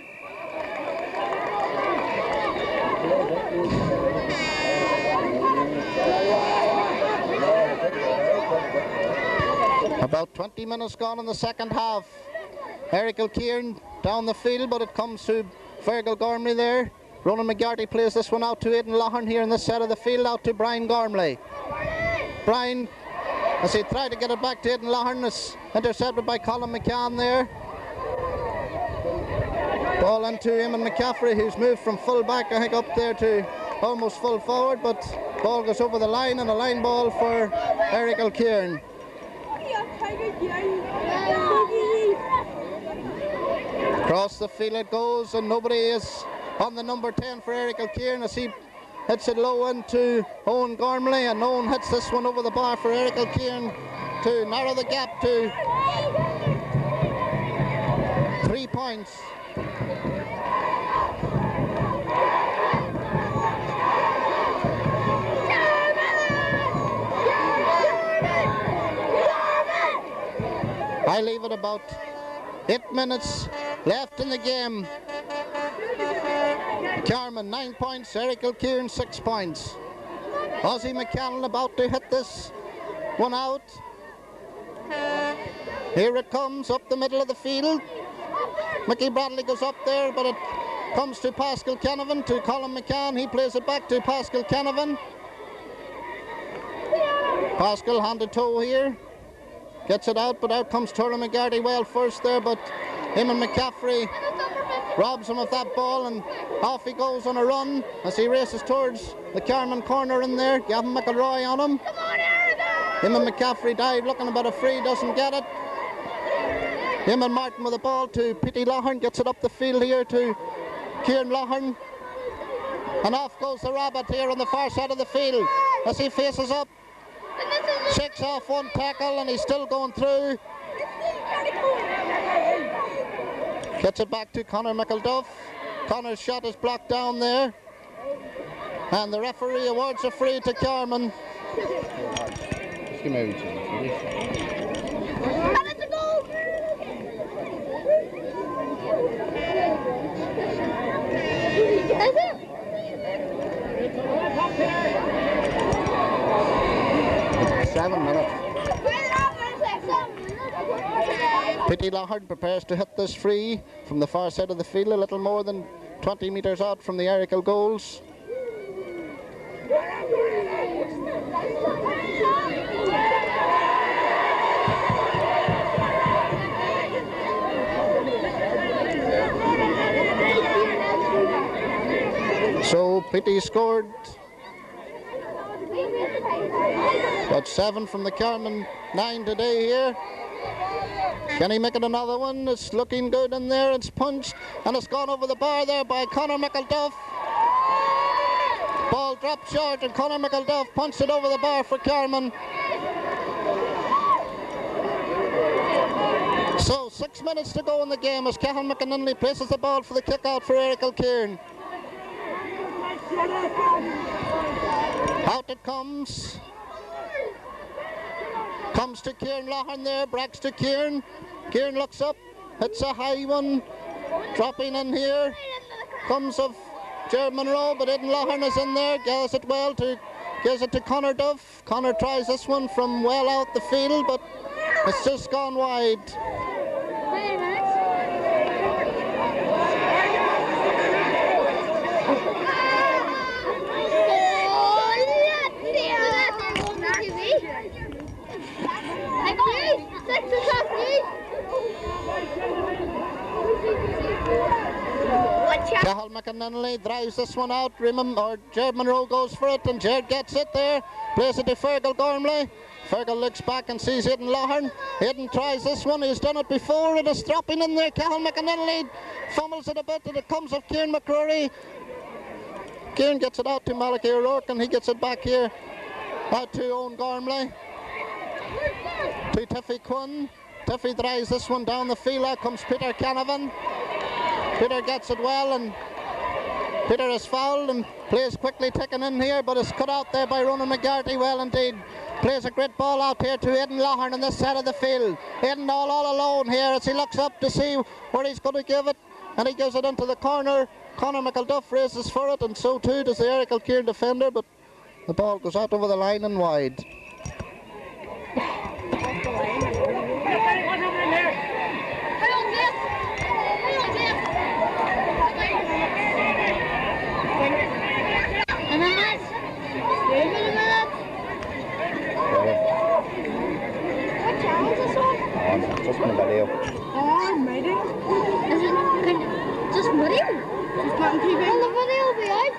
About 20 minutes gone in the second half. Errigal Ciaran down the field, but it comes to Errigal Gormley there. Ronan McGarty plays this one out to Aidan Lougharn here in this side of the field, out to Brian Gormley. Brian, as he tried to get it back to Aidan Lougharn, is intercepted by Colin McCann there. Ball into Eamon McCaffrey, who's moved from full back, I think, up there to almost full forward, but ball goes over the line, and a line ball for Errigal Ciaran. Across the field it goes, and nobody is on the number 10 for Errigal Ciaran as he hits it low into Owen Gormley, and Owen hits this one over the bar for Errigal Ciaran to narrow the gap to 3 points. I leave it about 8 minutes left in the game. Carman 9 points, Errigal Ciaran 6 points. Ozzie McCannell about to hit this one out. Here it comes up the middle of the field. Mickey Bradley goes up there, but it comes to Pascal Canavan, to Colin McCann. He plays it back to Pascal Canavan. Pascal hand to toe here. Gets it out, but out comes Turley McGarty well first there, but Eamon McCaffrey robs him of that ball, and off he goes on a run as he races towards the Carman corner in there. Gavin McElroy on him. Eamon McCaffrey dive looking about a free, doesn't get it. Eamon Martin with the ball to Petey Lougharn, gets it up the field here to Kieran Lougharn. And off goes the rabbit here on the far side of the field as he faces up. Shakes off one tackle and he's still going through. Gets it back to Conor McElduff. Conor's shot is blocked down there. And the referee awards a free to Carman. Petey Lougharn prepares to hit this free from the far side of the field, a little more than 20 metres out from the Errigal goals. So Petey scored about 7 from the Carman 9 today here. Can he make it another one? It's looking good in there. It's punched and it's gone over the bar there by Conor McElduff. Ball dropped short and Conor McElduff punched it over the bar for Carrickmore. So 6 minutes to go in the game as Cathal McAninley places the ball for the kick out for Errigal Ciaran. Out it comes. Comes to Ciaran Loughlin there, breaks to Ciaran. Ciaran looks up, hits a high one. Dropping in here. Comes of Jared Monroe, but Aidan Loughlin is in there. Gives it well to Conor Duff. Conor tries this one from well out the field, but it's just gone wide. Cathal McAninley drives this one out. Jared Monroe goes for it, and Jared gets it there. Plays it to Fergal Gormley. Fergal looks back and sees Aidan Loughlin. Aidan tries this one. He's done it before. It is dropping in there. Cathal McAninley fumbles it a bit, and it comes of Ciaran McCrory. Ciaran gets it out to Malachi O'Rourke, and he gets it back here out to Owen Gormley. To Tiffy Quinn. Tiffy drives this one down the field. Out comes Peter Canavan. Peter gets it well, and Peter is fouled and plays quickly taken in here, but is cut out there by Ronan McGarty well indeed. Plays a great ball out here to Aidan Loughlin on this side of the field. Aidan all alone here as he looks up to see where he's going to give it, and he gives it into the corner. Conor McElduff races for it, and so too does the Errigal Ciaran defender, but the ball goes out over the line and wide. Just in the video. Oh, I'm waiting. Is it just video? Just on TV? Will the video be out?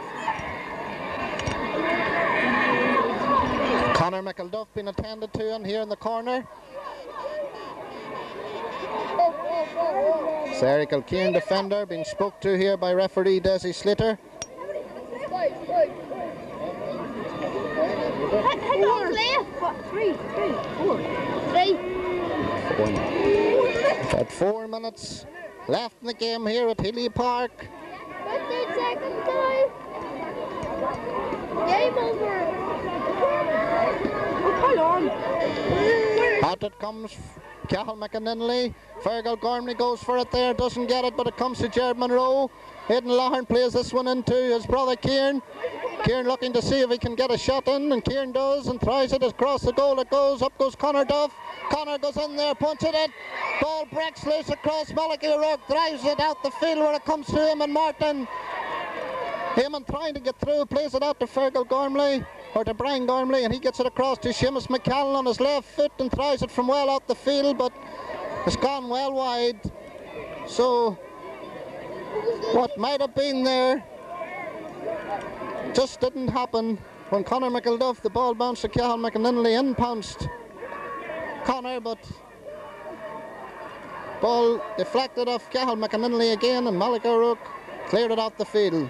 Conor McElduff being attended to in here in the corner. It's Errigal Ciaran defender being spoke to here by referee Desi Slater. Three. About 4 minutes left in the game here at Healy Park. 15 seconds time. Game over. Oh, hold on. Out it comes Cathal McAninley. Fergal Gormley goes for it there, doesn't get it, but it comes to Jared Monroe. Aidan Loughlin plays this one into his brother Ciaran. Ciaran looking to see if he can get a shot in, and Ciaran does and tries it across the goal. It goes, up goes Conor Duff. Conor goes in there, punches it. Ball breaks loose across. Malachi O'Rourke drives it out the field where it comes to Eamon Martin. Eamon trying to get through, plays it out to Fergal Gormley, or to Brian Gormley, and he gets it across to Seamus McCallum on his left foot and tries it from well out the field, but it's gone well wide. So what might have been there just didn't happen. When Conor McElduff, the ball bounced to Cathal McAninley, in pounced Conor, but ball deflected off Cathal McAninley again, and Malachi O'Rourke cleared it out the field.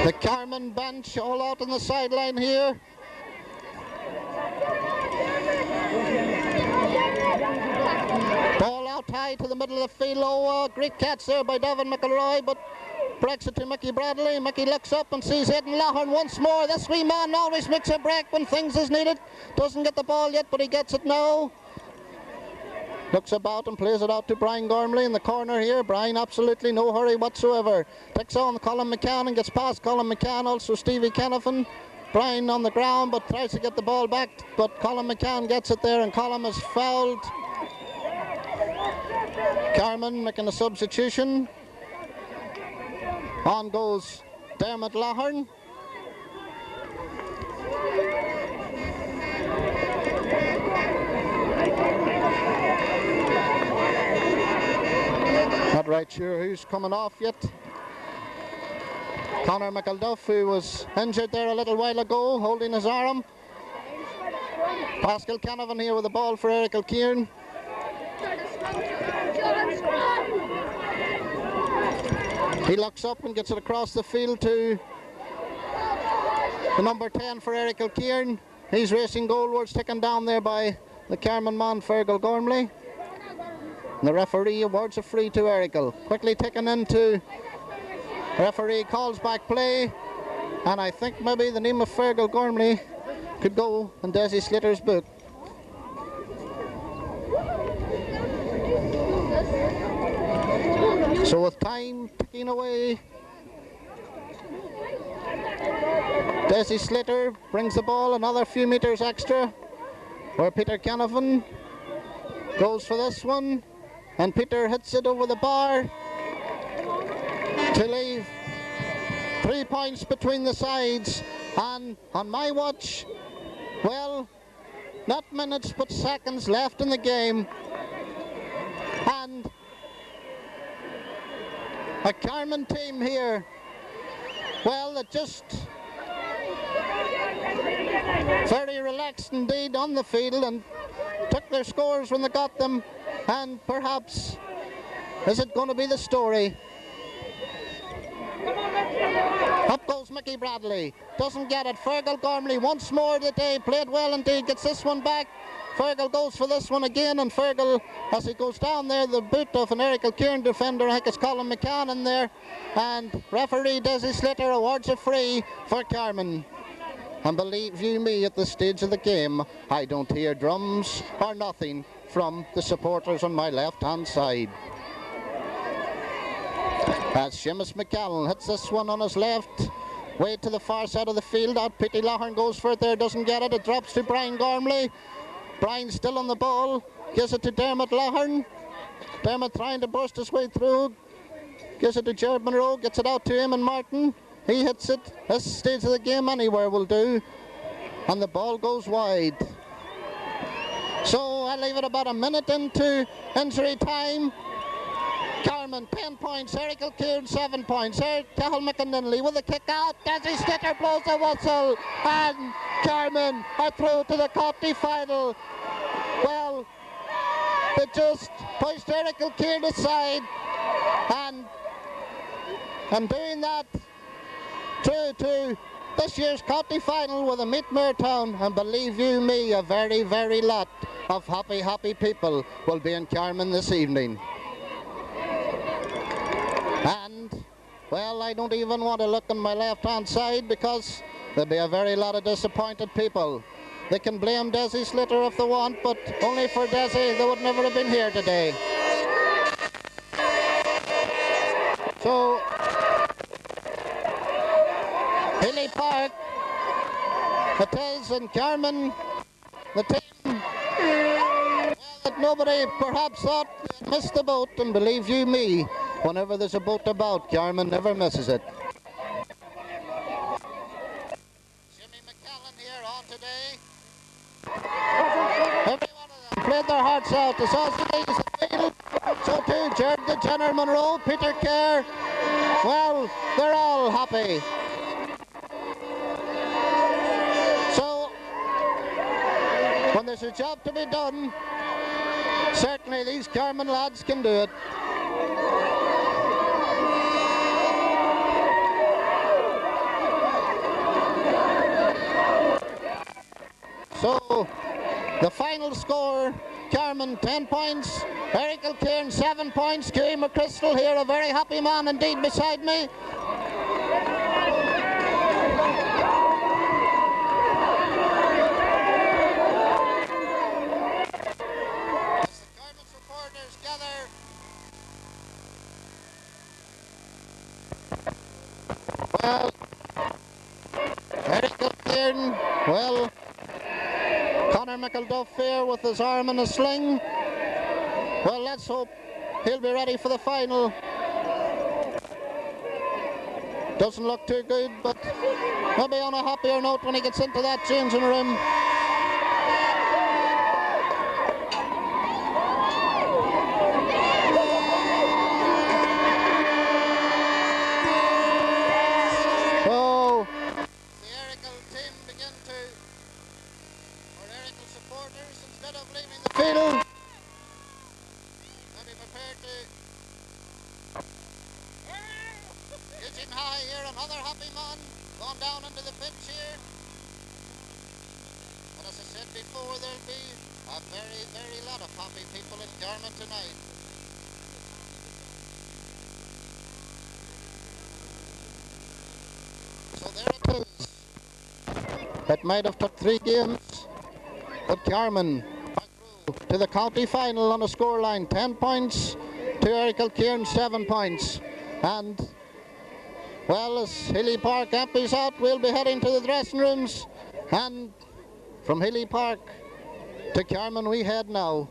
The Carrickmore bench all out on the sideline here. Ball out high to the middle of the field. Oh, great catch there by Davin McElroy, but breaks it to Mickey Bradley. Mickey looks up and sees Aidan Loughlin once more. This wee man always makes a break when things is needed. Doesn't get the ball yet, but he gets it now. Looks about and plays it out to Brian Gormley in the corner here. Brian absolutely no hurry whatsoever. Takes on Colin McCann and gets past Colin McCann, also Stevie Kennefin. Brian on the ground but tries to get the ball back, but Colin McCann gets it there and Colin is fouled. Carrickmore making a substitution. On goes Dermot Loughlin. Not right sure who's coming off yet. Conor McElduff, who was injured there a little while ago, holding his arm. Pascal Canavan here with the ball for Errigal Ciaran. He looks up and gets it across the field to the number 10 for Errigal Ciaran. He's racing goalwards, taken down there by the Carman man, Errigal Gormley. And the referee awards a free to Errigal. Quickly taken into, referee calls back play, and I think maybe the name of Errigal Gormley could go in Desi Slater's book. So with time ticking away, Desi Slater brings the ball another few metres extra, where Peter Canavan goes for this one, and Peter hits it over the bar to leave 3 points between the sides. And on my watch, well, not minutes but seconds left in the game, and a Carman team here, well, that just very relaxed indeed on the field and took their scores when they got them. And perhaps, is it going to be the story? Up goes Mickey Bradley, doesn't get it. Errigal Gormley once more today, played well indeed, gets this one back. Errigal goes for this one again, and Errigal, as he goes down there, the boot of an Errigal Ciaran defender, I think it's Colin McCann in there, and referee Desi Slater awards a free for Carman. And believe you me, at this stage of the game, I don't hear drums or nothing from the supporters on my left-hand side. As Seamus McCallum hits this one on his left, way to the far side of the field. Out Petey Loughearn goes for it there, doesn't get it. It drops to Brian Gormley. Brian still on the ball, gives it to Dermot Loughearn. Dermot trying to burst his way through, gives it to Jared Monroe, gets it out to Eamon Martin. He hits it. This stage of the game anywhere will do, and the ball goes wide. So I leave it about a minute into injury time. Carman 10 points, Errigal Ciaran 7 points. Cathal McInerney with a kick out. Desi Slater blows the whistle, and Carman are through to the County final. Well, they just pushed Errigal Ciaran aside, and doing that through to this year's county final with a Meatmere Town. And believe you me, a very, very lot of happy, happy people will be in Carman this evening. And, well, I don't even want to look on my left-hand side, because there'll be a very lot of disappointed people. They can blame Desi Slater if they want, but only for Desi, they would never have been here today. So, Hilly Park, it is in Carman, the team, well, that nobody perhaps thought missed the boat, and believe you me, whenever there's a boat about, Carman never misses it. Jimmy McCallan here on today. Every one of them played their hearts out. The Sausages have field. So too Jared the Jenner Monroe, Peter Kerr. Well, they're all happy. So, when there's a job to be done, certainly these Carman lads can do it. So, the final score, Carman 10 points, Errigal Ciaran 7 points, Kieran McChrystal here, a very happy man indeed beside me. As the Carman supporters gather, well, Errigal Ciaran, well, Conor McElduff here with his arm in a sling. Well, let's hope he'll be ready for the final. Doesn't look too good, but maybe on a happier note when he gets into that changing room. down into the pitch here. But as I said before, there'll be a very, very lot of happy people in Carrickmore tonight. So there it is. It might have took 3 games, but Carrickmore to the county final on a scoreline 10 points to Errigal Ciaran 7 points. And well, as Hilly Park empties out, we'll be heading to the dressing rooms, and from Hilly Park to Carrickmore we head now.